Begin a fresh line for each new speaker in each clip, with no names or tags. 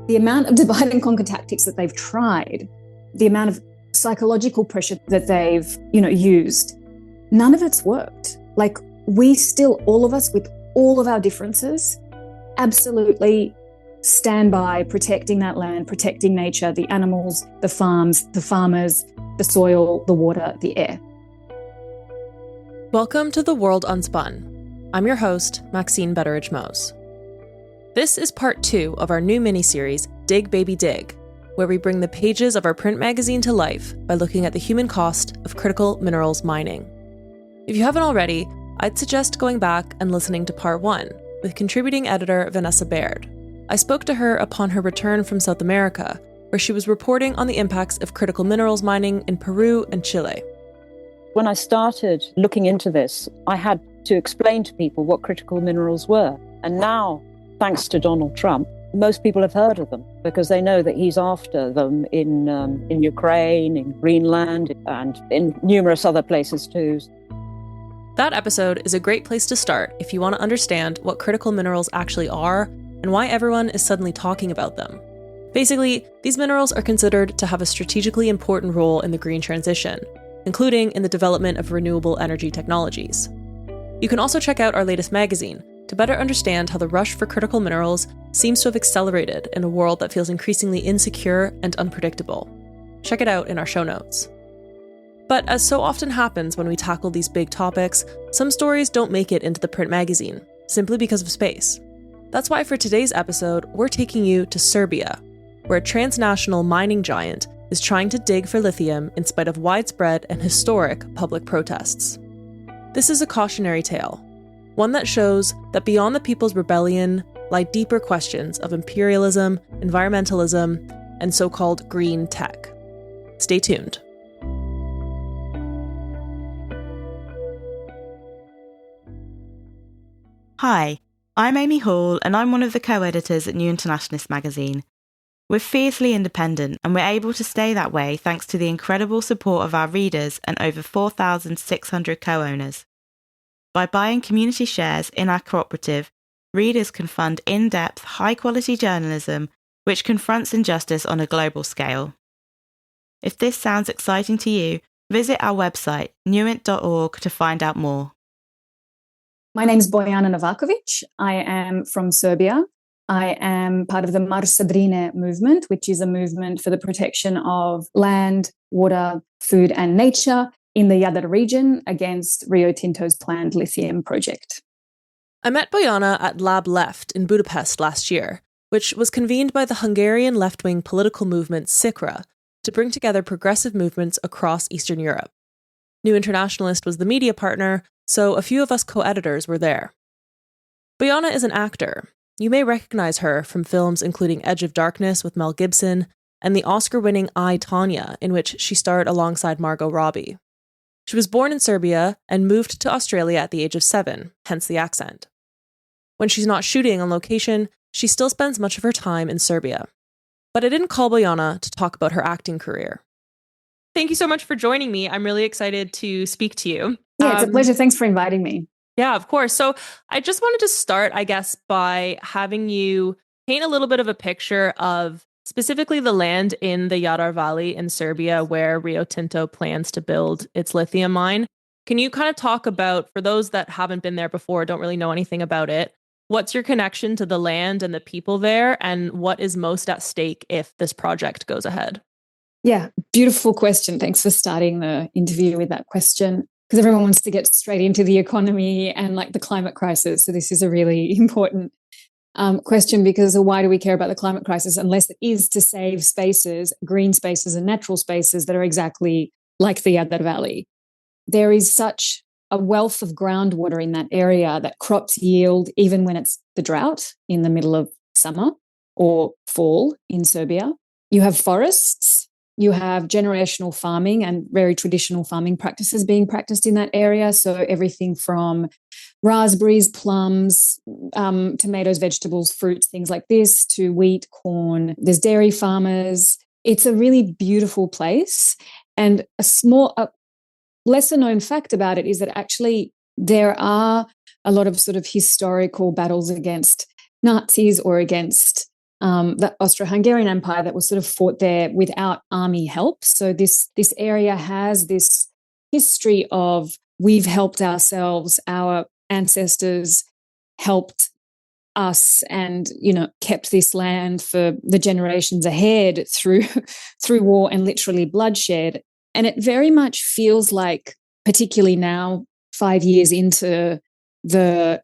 The amount of divide and conquer tactics that they've tried, the amount of psychological pressure that they've, used, none of it's worked. Like, we still, all of us, with all of our differences, absolutely stand by protecting that land, protecting nature, the animals, the farms, the farmers, the soil, the water, the air.
Welcome to The World Unspun. I'm your host, Maxine Betteridge-Moes. This is part 2 of our new miniseries, Dig Baby Dig, where we bring the pages of our print magazine to life by looking at the human cost of critical minerals mining. If you haven't already, I'd suggest going back and listening to part 1 with contributing editor Vanessa Baird. I spoke to her upon her return from South America, where she was reporting on the impacts of critical minerals mining in Peru and Chile.
When I started looking into this, I had to explain to people what critical minerals were. And now, thanks to Donald Trump, most people have heard of them because they know that he's after them in Ukraine, in Greenland, and in numerous other places too.
That episode is a great place to start if you want to understand what critical minerals actually are and why everyone is suddenly talking about them. Basically, these minerals are considered to have a strategically important role in the green transition, including in the development of renewable energy technologies. You can also check out our latest magazine to better understand how the rush for critical minerals seems to have accelerated in a world that feels increasingly insecure and unpredictable. Check it out in our show notes. But as so often happens when we tackle these big topics, some stories don't make it into the print magazine, simply because of space. That's why for today's episode, we're taking you to Serbia, where a transnational mining giant is trying to dig for lithium in spite of widespread and historic public protests. This is a cautionary tale, one that shows that beyond the people's rebellion lie deeper questions of imperialism, environmentalism, and so-called green tech. Stay tuned.
Hi, I'm Amy Hall and I'm one of the co-editors at New Internationalist magazine. We're fiercely independent and we're able to stay that way thanks to the incredible support of our readers and over 4,600 co-owners. By buying community shares in our cooperative, readers can fund in-depth, high-quality journalism which confronts injustice on a global scale. If this sounds exciting to you, visit our website, newint.org, to find out more.
My name's Bojana Novakovic. I am from Serbia. I am part of the Marš za Drine movement, which is a movement for the protection of land, water, food and nature in the Jadar region against Rio Tinto's planned lithium project.
I met Bojana at Lab Left in Budapest last year, which was convened by the Hungarian left-wing political movement SZIKRA to bring together progressive movements across Eastern Europe. New Internationalist was the media partner, so a few of us co-editors were there. Bojana is an actor. You may recognize her from films including Edge of Darkness with Mel Gibson and the Oscar-winning I, Tonya, in which she starred alongside Margot Robbie. She was born in Serbia and moved to Australia at the age of 7, hence the accent. When she's not shooting on location, she still spends much of her time in Serbia. But I didn't call Bojana to talk about her acting career. Thank you so much for joining me. I'm really excited to speak to you.
Yeah, it's a pleasure. Thanks for inviting me.
Yeah, of course. So I just wanted to start, I guess, by having you paint a little bit of a picture of specifically the land in the Jadar Valley in Serbia where Rio Tinto plans to build its lithium mine. Can you kind of talk about, for those that haven't been there before, don't really know anything about it, what's your connection to the land and the people there, and what is most at stake if this project goes ahead?
Yeah, beautiful question. Thanks for starting the interview with that question, because everyone wants to get straight into the economy and like the climate crisis. So this is a really important question, because why do we care about the climate crisis unless it is to save spaces, green spaces and natural spaces that are exactly like the Jadar Valley? There is such a wealth of groundwater in that area that crops yield even when it's the drought in the middle of summer or fall in Serbia. You have forests. You have generational farming and very traditional farming practices being practiced in that area. So everything from raspberries, plums, tomatoes, vegetables, fruits, things like this, to wheat, corn. There's dairy farmers. It's a really beautiful place. And a lesser known fact about it is that actually there are a lot of sort of historical battles against Nazis or against the Austro-Hungarian Empire that was sort of fought there without army help. So this area has this history of we've helped ourselves, our ancestors helped us and, kept this land for the generations ahead through war and literally bloodshed. And it very much feels like, particularly now, 5 years into the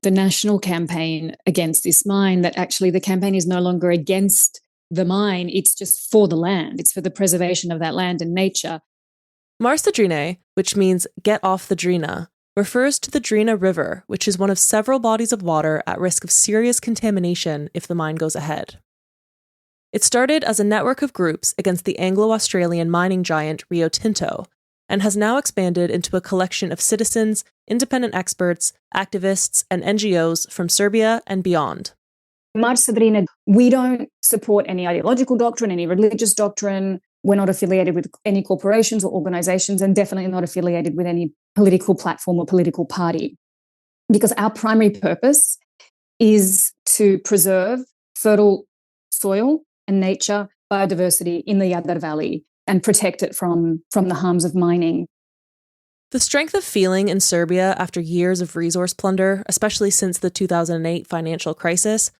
national campaign against this mine, that actually the campaign is no longer against the mine, it's just for the land. It's for the preservation of that land and nature.
Marsa Drine, which means get off the Drina, refers to the Drina River, which is one of several bodies of water at risk of serious contamination if the mine goes ahead. It started as a network of groups against the Anglo-Australian mining giant Rio Tinto, and has now expanded into a collection of citizens, independent experts, activists, and NGOs from Serbia and beyond.
Marsa Drine, we don't support any ideological doctrine, any religious doctrine. We're not affiliated with any corporations or organizations, and definitely not affiliated with any political platform or political party, because our primary purpose is to preserve fertile soil and nature, biodiversity in the Jadar Valley, and protect it from the harms of mining.
The strength of feeling in Serbia after years of resource plunder, especially since the 2008 financial crisis,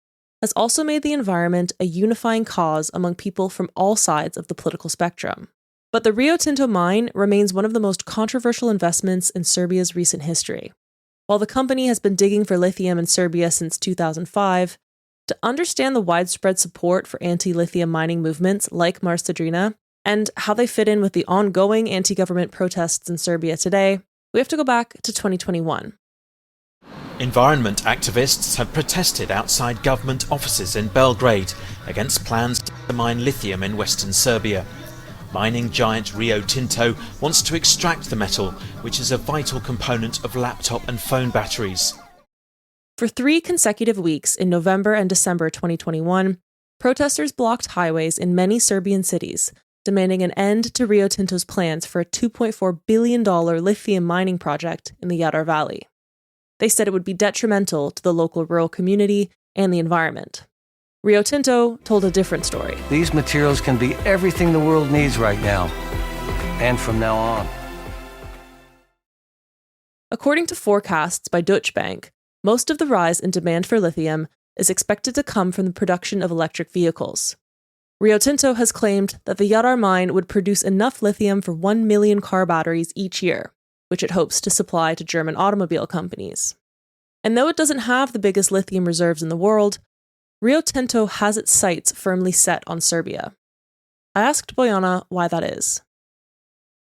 has also made the environment a unifying cause among people from all sides of the political spectrum. But the Rio Tinto mine remains one of the most controversial investments in Serbia's recent history. While the company has been digging for lithium in Serbia since 2005, to understand the widespread support for anti-lithium mining movements like Marsa Drine, and how they fit in with the ongoing anti-government protests in Serbia today, we have to go back to 2021.
Environment activists have protested outside government offices in Belgrade against plans to mine lithium in western Serbia. Mining giant Rio Tinto wants to extract the metal, which is a vital component of laptop and phone batteries.
For 3 consecutive weeks in November and December 2021, protesters blocked highways in many Serbian cities, demanding an end to Rio Tinto's plans for a $2.4 billion lithium mining project in the Jadar Valley. They said it would be detrimental to the local rural community and the environment. Rio Tinto told a different story.
These materials can be everything the world needs right now, and from now on.
According to forecasts by Deutsche Bank, most of the rise in demand for lithium is expected to come from the production of electric vehicles. Rio Tinto has claimed that the Jadar mine would produce enough lithium for 1 million car batteries each year, which it hopes to supply to German automobile companies. And though it doesn't have the biggest lithium reserves in the world, Rio Tinto has its sights firmly set on Serbia. I asked Bojana why that is.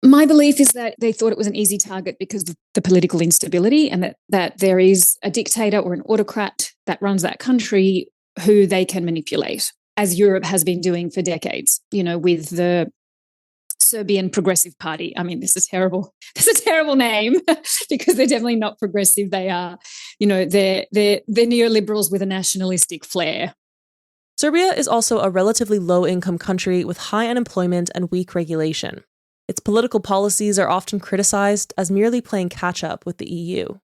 My belief is that they thought it was an easy target because of the political instability, and that there is a dictator or an autocrat that runs that country who they can manipulate, as Europe has been doing for decades, with the Serbian Progressive Party. I mean, this is terrible. This is a terrible name because they're definitely not progressive. They are, they're neoliberals with a nationalistic flair.
Serbia is also a relatively low-income country with high unemployment and weak regulation. Its political policies are often criticized as merely playing catch-up with the EU.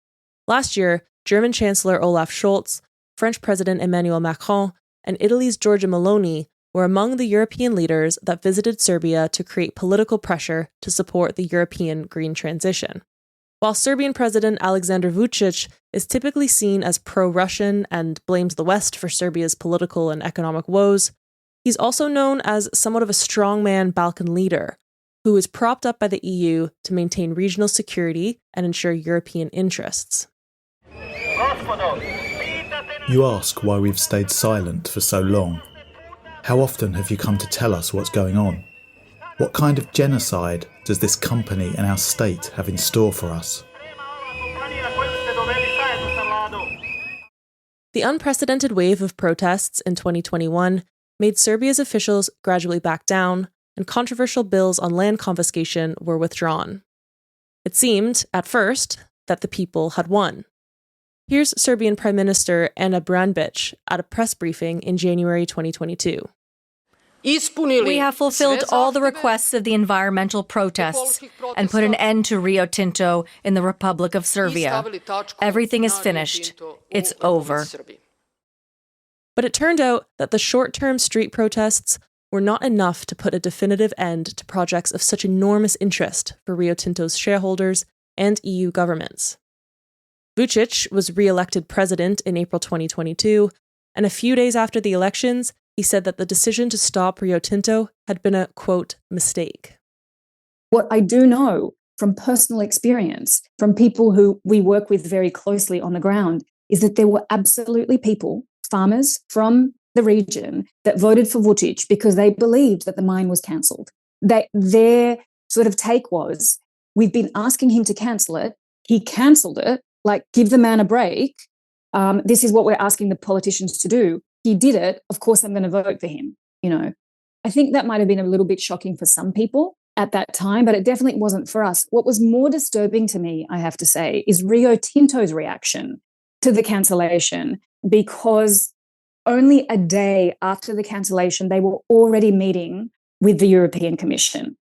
Last year, German Chancellor Olaf Scholz, French President Emmanuel Macron, and Italy's Giorgia Meloni were among the European leaders that visited Serbia to create political pressure to support the European green transition. While Serbian President Aleksandar Vucic is typically seen as pro-Russian and blames the West for Serbia's political and economic woes, he's also known as somewhat of a strongman Balkan leader, who is propped up by the EU to maintain regional security and ensure European interests.
You ask why we've stayed silent for so long. How often have you come to tell us what's going on? What kind of genocide does this company and our state have in store for us?
The unprecedented wave of protests in 2021 made Serbia's officials gradually back down, and controversial bills on land confiscation were withdrawn. It seemed, at first, that the people had won. Here's Serbian Prime Minister Ana Brnabić at a press briefing in January 2022.
We have fulfilled all the requests of the environmental protests and put an end to Rio Tinto in the Republic of Serbia. Everything is finished. It's over.
But it turned out that the short-term street protests were not enough to put a definitive end to projects of such enormous interest for Rio Tinto's shareholders and EU governments. Vucic was re-elected president in April 2022, and a few days after the elections, he said that the decision to stop Rio Tinto had been a, quote, mistake.
What I do know from personal experience, from people who we work with very closely on the ground, is that there were absolutely people, farmers from the region, that voted for Vucic because they believed that the mine was cancelled. Their sort of take was, we've been asking him to cancel it, he cancelled it, like, give the man a break. This is what we're asking the politicians to do. He did it, of course I'm going to vote for him, you know. I think that might have been a little bit shocking for some people at that time, but it definitely wasn't for us. What was more disturbing to me, I have to say, is Rio Tinto's reaction to the cancellation, because only a day after the cancellation, they were already meeting with the European Commission.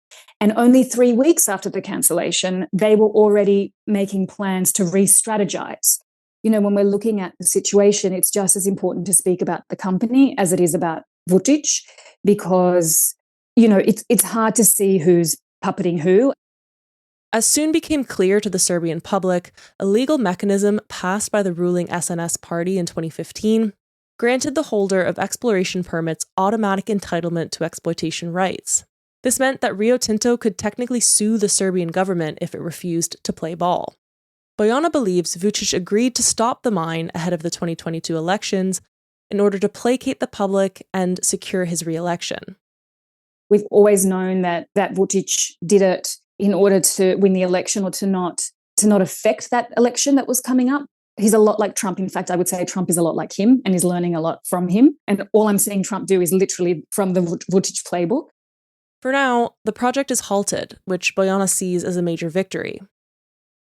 And only 3 weeks after the cancellation, they were already making plans to re-strategize. You know, when we're looking at the situation, it's just as important to speak about the company as it is about Vucic, because, you know, it's hard to see who's puppeting who.
As soon became clear to the Serbian public, a legal mechanism passed by the ruling SNS party in 2015 granted the holder of exploration permits automatic entitlement to exploitation rights. This meant that Rio Tinto could technically sue the Serbian government if it refused to play ball. Bojana believes Vucic agreed to stop the mine ahead of the 2022 elections in order to placate the public and secure his re-election.
We've always known that Vucic did it in order to win the election or to not affect that election that was coming up. He's a lot like Trump. In fact, I would say Trump is a lot like him and is learning a lot from him. And all I'm seeing Trump do is literally from the Vucic playbook.
For now, the project is halted, which Bojana sees as a major victory.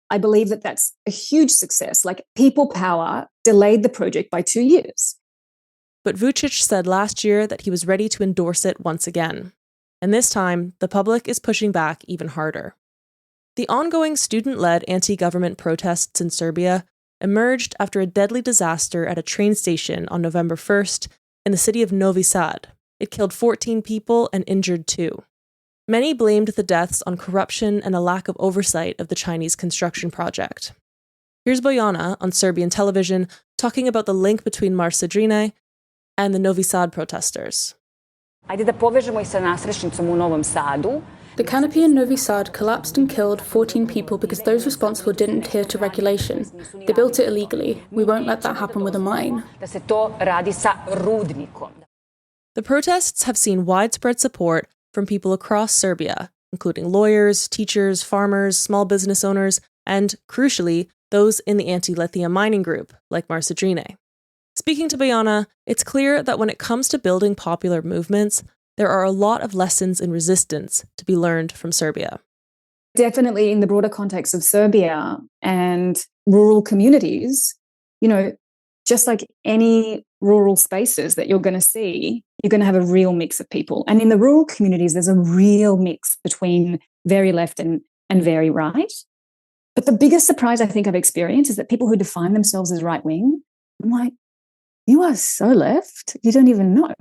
I believe that that's a huge success. Like, people power delayed the project by 2 years.
But Vucic said last year that he was ready to endorse it once again. And this time, the public is pushing back even harder. The ongoing student-led anti-government protests in Serbia emerged after a deadly disaster at a train station on November 1st in the city of Novi Sad. It killed 14 people and injured 2. Many blamed the deaths on corruption and a lack of oversight of the Chinese construction project. Here's Bojana on Serbian television talking about the link between Drine and the Novi Sad protesters.
The canopy in Novi Sad collapsed and killed 14 people because those responsible didn't adhere to regulation. They built it illegally. We won't let that happen with a mine.
The protests have seen widespread support from people across Serbia, including lawyers, teachers, farmers, small business owners, and, crucially, those in the anti-lithium mining group, like Drine. Speaking to Bojana, it's clear that when it comes to building popular movements, there are a lot of lessons in resistance to be learned from Serbia.
Definitely in the broader context of Serbia and rural communities, you know, just like any rural spaces that you're going to see, you're going to have a real mix of people. And in the rural communities, there's a real mix between very left and very right. But the biggest surprise I think I've experienced is that people who define themselves as right-wing, I'm like, you are so left, you don't even know.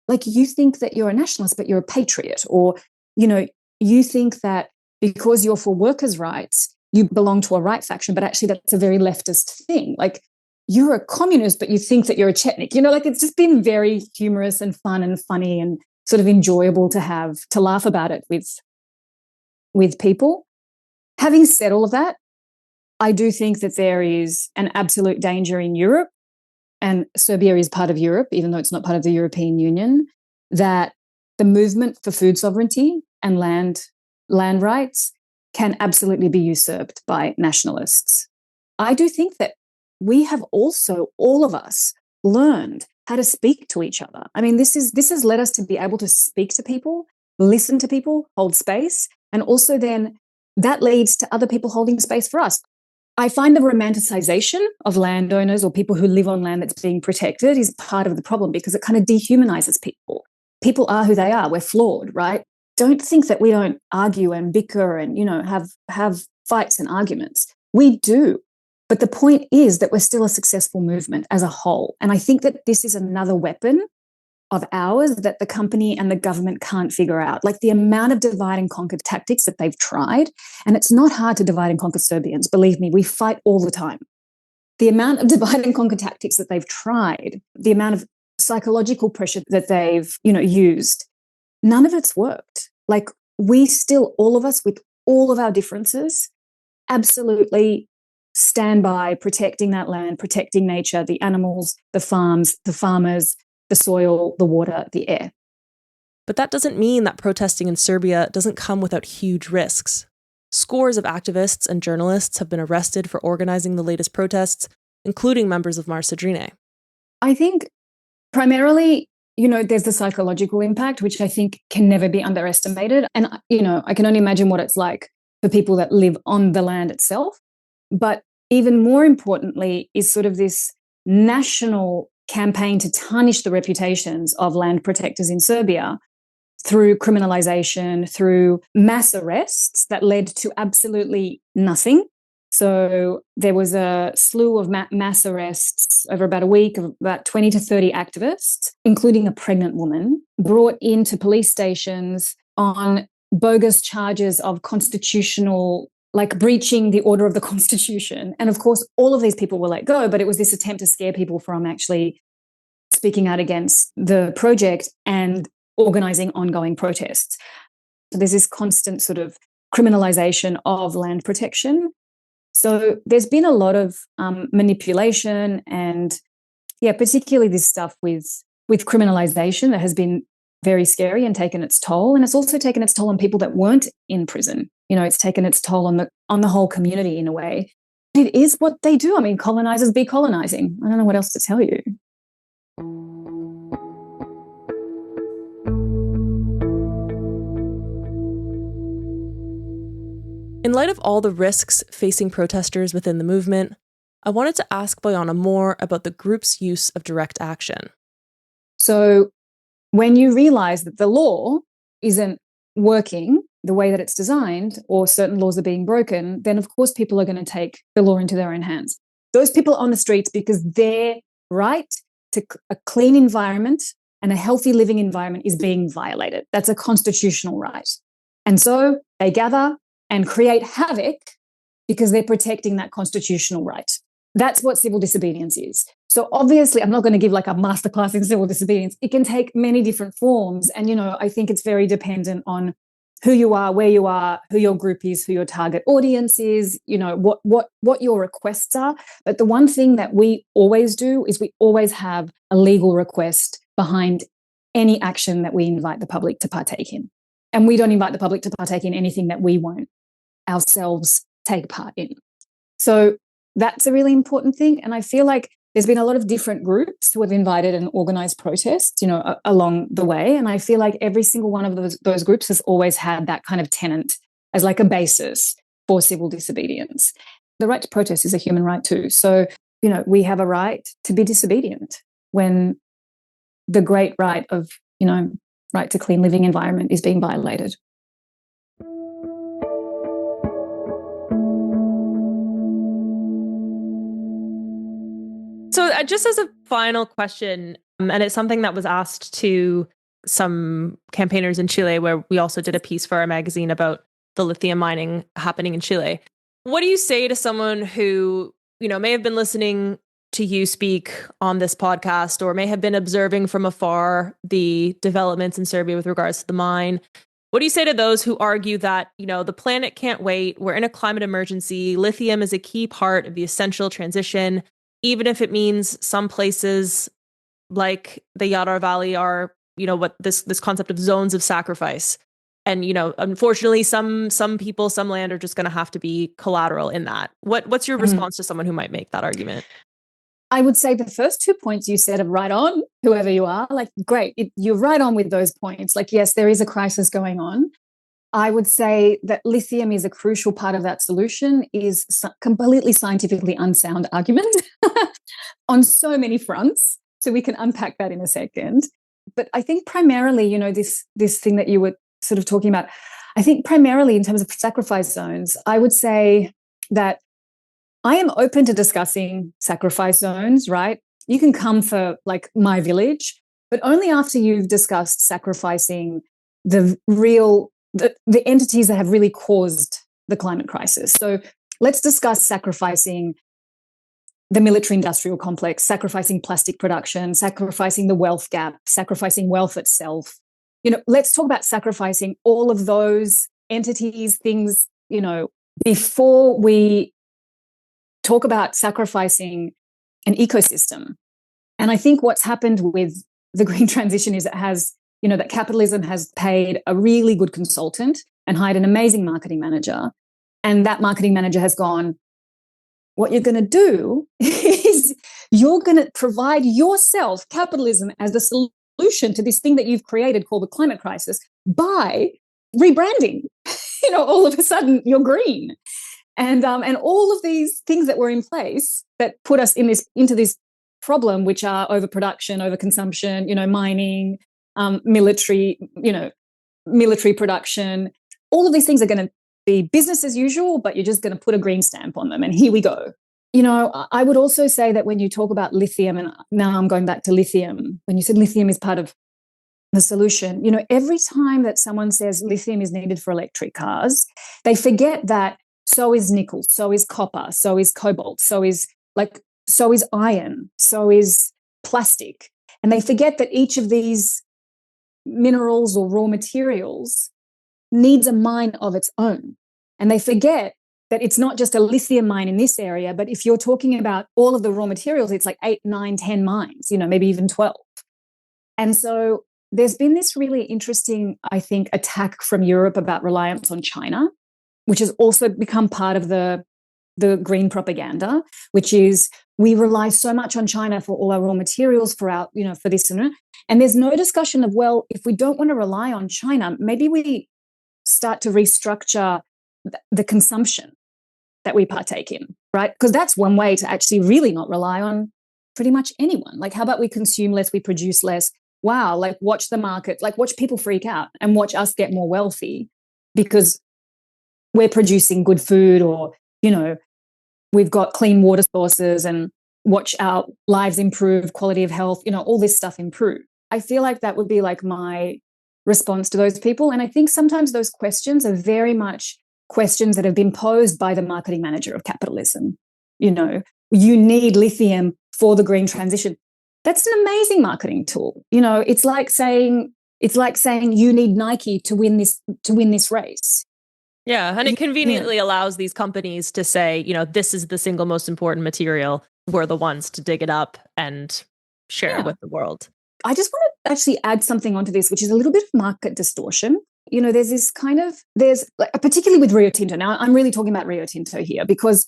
Like, you think that you're a nationalist, but you're a patriot. Or, you know, you think that because you're for workers' rights, you belong to a right faction, but actually that's a very leftist thing. Like, you're a communist, but you think that you're a Chetnik. You know, like, it's just been very humorous and fun and funny and sort of enjoyable to laugh about it with people. Having said all of that, I do think that there is an absolute danger in Europe, and Serbia is part of Europe, even though it's not part of the European Union, that the movement for food sovereignty and land rights can absolutely be usurped by nationalists. I do think that we have also, all of us, learned how to speak to each other. I mean, this has led us to be able to speak to people, listen to people, hold space, and also then that leads to other people holding space for us. I find the romanticization of landowners or people who live on land that's being protected is part of the problem, because it kind of dehumanizes people. People are who they are. We're flawed, right? Don't think that we don't argue and bicker and, you know, have fights and arguments. We do. But the point is that we're still a successful movement as a whole. And I think that this is another weapon of ours that the company and the government can't figure out. Like the amount of divide and conquer tactics that they've tried. And it's not hard to divide and conquer Serbians. Believe me, we fight all the time. The amount of divide and conquer tactics that they've tried, the amount of psychological pressure that they've, used, none of it's worked. Like we still, all of us with all of our differences, absolutely stand by protecting that land, protecting nature, the animals, the farms, the farmers, the soil, the water, the air.
But that doesn't mean that protesting in Serbia doesn't come without huge risks. Scores of activists and journalists have been arrested for organizing the latest protests, including members of Marš Drine.
I think primarily, there's the psychological impact, which I think can never be underestimated. And, I can only imagine what it's like for people that live on the land itself. But even more importantly is sort of this national campaign to tarnish the reputations of land protectors in Serbia through criminalisation, through mass arrests that led to absolutely nothing. So there was a slew of mass arrests over about a week of about 20 to 30 activists, including a pregnant woman, brought into police stations on bogus charges of constitutional, like breaching the order of the Constitution. And of course, all of these people were let go, but it was this attempt to scare people from actually speaking out against the project and organising ongoing protests. So there's this constant sort of criminalisation of land protection. So there's been a lot of manipulation and, particularly this stuff with criminalisation that has been very scary and taken its toll. And it's also taken its toll on people that weren't in prison. It's taken its toll on the whole community in a way. It is what they do. I mean, colonizers be colonizing. I don't know what else to tell you.
In light of all the risks facing protesters within the movement, I wanted to ask Bojana more about the group's use of direct action.
So when you realize that the law isn't working the way that it's designed, or certain laws are being broken, then of course people are going to take the law into their own hands. Those people are on the streets because their right to a clean environment and a healthy living environment is being violated. That's a constitutional right. And so they gather and create havoc because they're protecting that constitutional right. That's what civil disobedience is. So obviously, I'm not going to give like a masterclass in civil disobedience. It can take many different forms. And, I think it's very dependent on who you are, where you are, who your group is, who your target audience is, what your requests are. But the one thing that we always do is we always have a legal request behind any action that we invite the public to partake in. And we don't invite the public to partake in anything that we won't ourselves take part in. So that's a really important thing. And I feel like there's been a lot of different groups who have invited and organised protests, along the way. And I feel like every single one of those groups has always had that kind of tenet as like a basis for civil disobedience. The right to protest is a human right too. So, we have a right to be disobedient when the great right of, right to clean living environment is being violated.
So just as a final question, and it's something that was asked to some campaigners in Chile, where we also did a piece for our magazine about the lithium mining happening in Chile. What do you say to someone who, may have been listening to you speak on this podcast or may have been observing from afar the developments in Serbia with regards to the mine? What do you say to those who argue that, the planet can't wait, we're in a climate emergency, lithium is a key part of the essential transition, even if it means some places like the Jadar Valley are, what this concept of zones of sacrifice. And, unfortunately, some people, some land are just going to have to be collateral in that. What's your response to someone who might make that argument?
I would say the first 2 points you said are right on, whoever you are, like, great. You're right on with those points. Like, yes, there is a crisis going on. I would say that lithium is a crucial part of that solution is completely scientifically unsound argument on so many fronts. So we can unpack that in a second. But I think primarily, this thing that you were sort of talking about, I think primarily in terms of sacrifice zones, I would say that I am open to discussing sacrifice zones, right? You can come for like my village, but only after you've discussed sacrificing the entities that have really caused the climate crisis. So let's discuss sacrificing the military industrial complex, sacrificing plastic production, sacrificing the wealth gap, sacrificing wealth itself. Let's talk about sacrificing all of those entities, things, before we talk about sacrificing an ecosystem. And I think what's happened with the green transition is it has, that capitalism has paid a really good consultant and hired an amazing marketing manager. And that marketing manager has gone, what you're going to do is you're going to provide yourself capitalism as the solution to this thing that you've created called the climate crisis by rebranding. All of a sudden you're green. And all of these things that were in place that put us into this problem, which are overproduction, overconsumption, mining, military production, all of these things are going to be business as usual, but you're just going to put a green stamp on them. And here we go. I would also say that when you talk about lithium, and now I'm going back to lithium, when you said lithium is part of the solution, every time that someone says lithium is needed for electric cars, they forget that so is nickel, so is copper, so is cobalt, so is iron, so is plastic. And they forget that each of these minerals or raw materials needs a mine of its own. And they forget that it's not just a lithium mine in this area, but if you're talking about all of the raw materials, it's like 8, 9, 10 mines, maybe even 12. And so there's been this really interesting, I think, attack from Europe about reliance on China, which has also become part of the green propaganda, which is we rely so much on China for all our raw materials, for our, for this and that. And there's no discussion of, well, if we don't want to rely on China, maybe we start to restructure the consumption that we partake in, right? Because that's one way to actually really not rely on pretty much anyone. Like, how about we consume less, we produce less? Wow, like watch the market, like watch people freak out and watch us get more wealthy because we're producing good food, or, we've got clean water sources, and watch our lives improve, quality of health, all this stuff improve. I feel like that would be like my response to those people. And I think sometimes those questions are very much questions that have been posed by the marketing manager of capitalism. You need lithium for the green transition. That's an amazing marketing tool. It's like saying you need Nike to win this race.
Yeah, and it conveniently allows these companies to say, this is the single most important material. We're the ones to dig it up and share it with the world.
I just want to actually add something onto this, which is a little bit of market distortion. There's this particularly with Rio Tinto. Now, I'm really talking about Rio Tinto here because,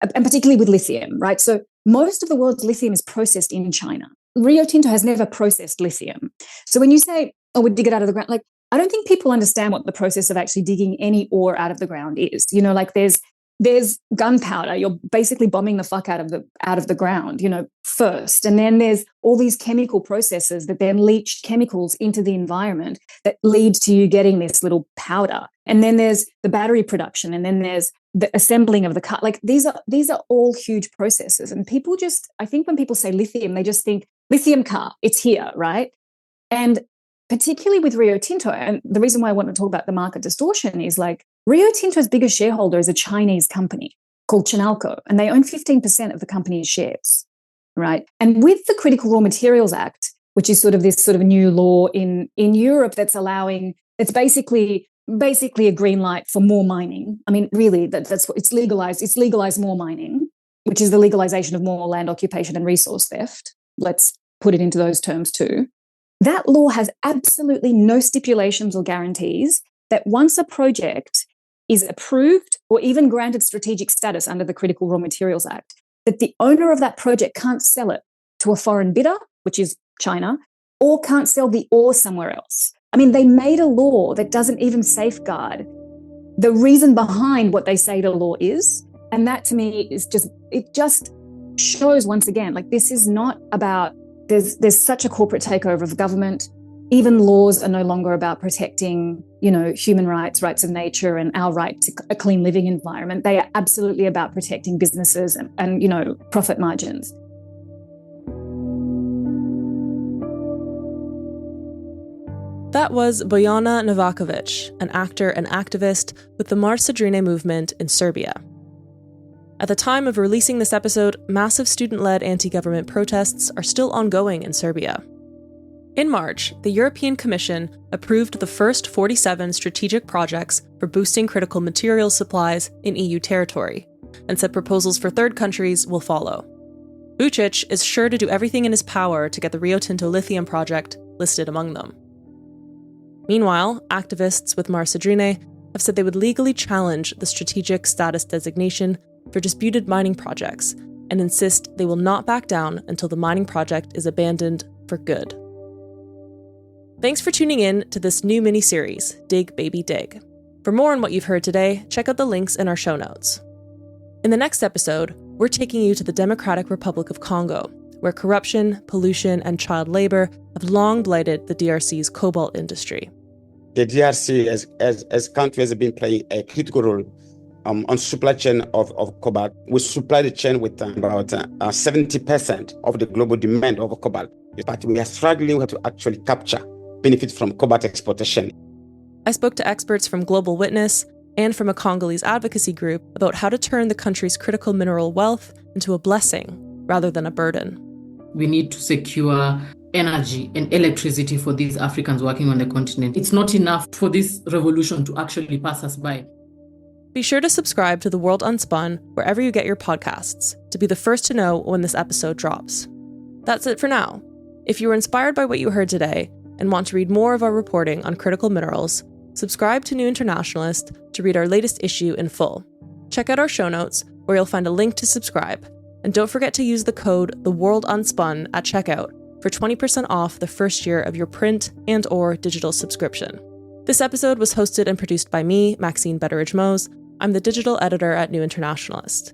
and particularly with lithium, right? So most of the world's lithium is processed in China. Rio Tinto has never processed lithium. So when you say, we dig it out of the ground, like, I don't think people understand what the process of actually digging any ore out of the ground is. There's gunpowder. You're basically bombing the fuck out of the ground, first. And then there's all these chemical processes that then leach chemicals into the environment that lead to you getting this little powder. And then there's the battery production, and then there's the assembling of the car. Like these are all huge processes. And people I think when people say lithium, they just think lithium car, it's here, right? And particularly with Rio Tinto, and the reason why I want to talk about the market distortion is like Rio Tinto's biggest shareholder is a Chinese company called Chinalco, and they own 15% of the company's shares, right? And with the Critical Raw Materials Act, which is this new law in Europe that's basically a green light for more mining. I mean, really, that's what it's legalized. It's legalized more mining, which is the legalization of more land occupation and resource theft. Let's put it into those terms too. That law has absolutely no stipulations or guarantees that once a project is approved or even granted strategic status under the Critical Raw Materials Act, that the owner of that project can't sell it to a foreign bidder, which is China, or can't sell the ore somewhere else. I mean, they made a law that doesn't even safeguard the reason behind what they say the law is. And that to me is it just shows once again, like this is not about, there's such a corporate takeover of government. even laws are no longer about protecting, human rights, rights of nature, and our right to a clean living environment. They are absolutely about protecting businesses and profit margins.
That was Bojana Novakovic, an actor and activist with the Marš Drine movement in Serbia. At the time of releasing this episode, massive student-led anti-government protests are still ongoing in Serbia. In March, the European Commission approved the first 47 strategic projects for boosting critical materials supplies in EU territory, and said proposals for third countries will follow. Vucic is sure to do everything in his power to get the Rio Tinto lithium project listed among them. Meanwhile, activists with Marš Drine have said they would legally challenge the strategic status designation for disputed mining projects and insist they will not back down until the mining project is abandoned for good. Thanks for tuning in to this new mini-series, Dig Baby Dig. For more on what you've heard today, check out the links in our show notes. In the next episode, we're taking you to the Democratic Republic of Congo, where corruption, pollution, and child labor have long blighted the DRC's cobalt industry.
The DRC as country has been playing a critical role on supply chain of cobalt. We supply the chain with about 70% of the global demand of cobalt. But we are struggling to actually capture benefit from cobalt exportation.
I spoke to experts from Global Witness and from a Congolese advocacy group about how to turn the country's critical mineral wealth into a blessing rather than a burden.
We need to secure energy and electricity for these Africans working on the continent. It's not enough for this revolution to actually pass us by.
Be sure to subscribe to The World Unspun wherever you get your podcasts to be the first to know when this episode drops. That's it for now. If you were inspired by what you heard today and want to read more of our reporting on critical minerals, subscribe to New Internationalist to read our latest issue in full. Check out our show notes where you'll find a link to subscribe. And don't forget to use the code TheWorldUnspun at checkout for 20% off the first year of your print and/or digital subscription. This episode was hosted and produced by me, Maxine Betteridge-Moes. I'm the digital editor at New Internationalist.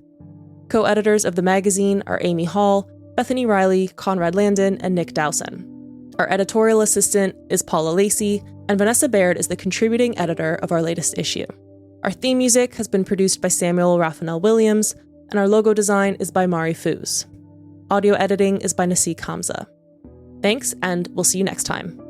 Co-editors of the magazine are Amy Hall, Bethany Rielly, Conrad Landin, and Nick Dowson. Our editorial assistant is Paula Lacey, and Vanessa Baird is the contributing editor of our latest issue. Our theme music has been produced by Samuel Rafanell-Williams, and our logo design is by Fouz. Audio editing is by Nazik Hamza. Thanks, and we'll see you next time.